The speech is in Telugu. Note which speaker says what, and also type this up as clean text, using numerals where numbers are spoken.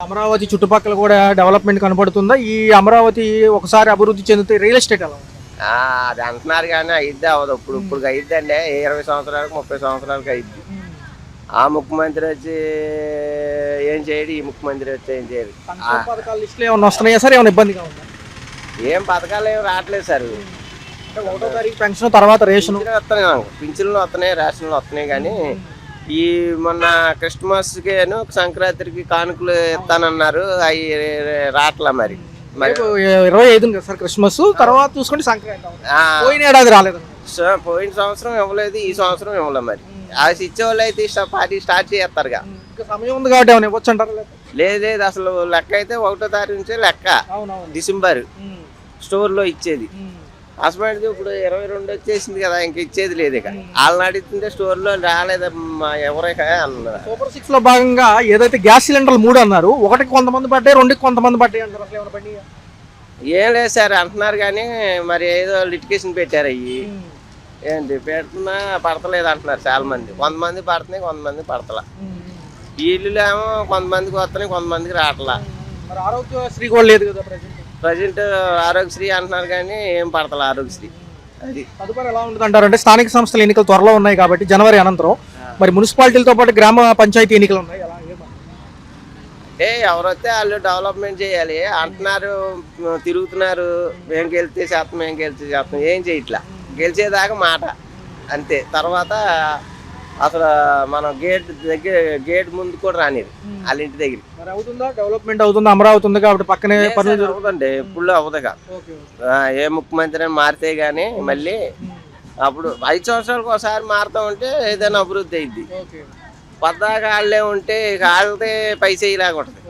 Speaker 1: అమరావతి చుట్టుపక్కల కూడా డెవలప్మెంట్ కనపడుతుందా? ఈ అమరావతి ఒకసారి అభివృద్ధి చెందితే రియల్ ఎస్టేట్ ఎలా ఉంటుంది?
Speaker 2: అది అంటున్నారు కానీ అయిద్ది అవ్వదు. ఇప్పుడు అయిద్దండి 20 సంవత్సరాలకు 30 సంవత్సరాలకు అయిద్ది. ఆ ముఖ్యమంత్రి వచ్చి ఏం చేయడు, ఈ ముఖ్యమంత్రి వచ్చి ఏం చేయడు.
Speaker 1: సంక్షేమ పథకాల లిస్టులు ఏమైనా వస్తున్నాయా సార్? ఏమైనా ఇబ్బందిగా ఉందా?
Speaker 2: ఏం పథకాలు ఏం రావట్లేదు సార్.
Speaker 1: అంటే 1వ తారీఖు పెన్షన్, తర్వాత రేషన్
Speaker 2: వస్తున్నాయి, పింఛన్లు వస్తున్నాయి, రేషన్లు వస్తున్నాయి. కానీ ఈ మొన్న క్రిస్మస్కి సంక్రాంతికి కానుకలు ఇస్తానన్నారు, అవి రావట్లా. మరి
Speaker 1: 25 కదా సార్ క్రిస్మస్, తర్వాత చూసుకుంటే సంక్రాంతి. పోయిన ఏడాది రాలేదు,
Speaker 2: పోయిన సంవత్సరం ఇవ్వలేదు, ఈ సంవత్సరం ఇవ్వలేదు. మరి అది ఇచ్చేవాళ్ళు అయితే పార్టీ స్టార్ట్ చేస్తారుగా.
Speaker 1: సమయం ఉంది కాబట్టి ఏమైనా ఇవ్వచ్చు అంటారు?
Speaker 2: లేదు లేదు, అసలు లెక్క అయితే 1వ తారీఖు నుంచే లెక్క. డిసెంబర్ స్టోర్లో ఇచ్చేది. హస్బెండ్ది ఇప్పుడు 22 వచ్చేసింది కదా, ఇంక ఇచ్చేది లేదు. ఇక వాళ్ళని అడుగుతుంటే స్టోర్లో రాలేదమ్మా ఎవరైనా అన్నారు.
Speaker 1: సూపర్ 6 లో భాగంగా ఏదైతే గ్యాస్ సిలిండర్లు 3 అన్నారు, 1కి కొంతమంది పడ్డాయి, 2కి కొంతమంది పడ్డాయి అంటారు. అసలు ఏమైనా పడ్డాయా?
Speaker 2: ఏం లేదు సార్ అంటున్నారు, కానీ మరి ఏదో లిటికేషన్ పెట్టారు. అయ్యి ఏంటి పెడుతున్నా పడతలేదు అంటున్నారు చాలా మంది. కొంతమంది పడుతున్నాయి, కొంతమంది పడతలా. ఈ ఇల్లులు ఏమో కొంతమందికి వస్తున్నాయి, కొంతమందికి రావట్లా.
Speaker 1: మరి ఆరోగ్యశ్రీ కూడా లేదు కదా
Speaker 2: ప్రజెంట్. ఆరోగ్యశ్రీ అంటున్నారు కానీ ఏం పడతలా ఆరోగ్యశ్రీ. అది
Speaker 1: తదుపరి ఎలా ఉంటుంది అంటారు? అంటే స్థానిక సంస్థల ఎన్నికలు త్వరలో ఉన్నాయి కాబట్టి జనవరి అనంతరం మరి మున్సిపాలిటీలతో పాటు గ్రామ పంచాయతీ ఎన్నికలు ఉన్నాయి.
Speaker 2: అంటే ఎవరైతే వాళ్ళు డెవలప్మెంట్ చేయాలి అంటున్నారు, తిరుగుతున్నారు. మేము గెలిస్తే చేస్తాం, మేము గెలిస్తే చేస్తాం, ఏం చేయట్లా. గెలిచేదాకా మాట అంతే. తర్వాత అసలు మనం గేట్ ముందు కూడా రానిరు వాళ్ళ ఇంటి దగ్గర.
Speaker 1: మరి అవుతుందా డెవలప్మెంట్? అవుతుందా? అమరావతి ఉంది కాబట్టి పక్కనే పనులు
Speaker 2: జరుగుతుందండి. ఇప్పుడు అవ్వదుగా. ఏ ముఖ్యమంత్రి మారితే గానీ మళ్ళీ అప్పుడు 5 సంవత్సరాలకు ఒకసారి మారుతా ఉంటే ఏదైనా అభివృద్ధి అయింది. పద్దాక వాళ్ళే ఉంటే వాళ్ళతే పై చేయలేకుంటుంది.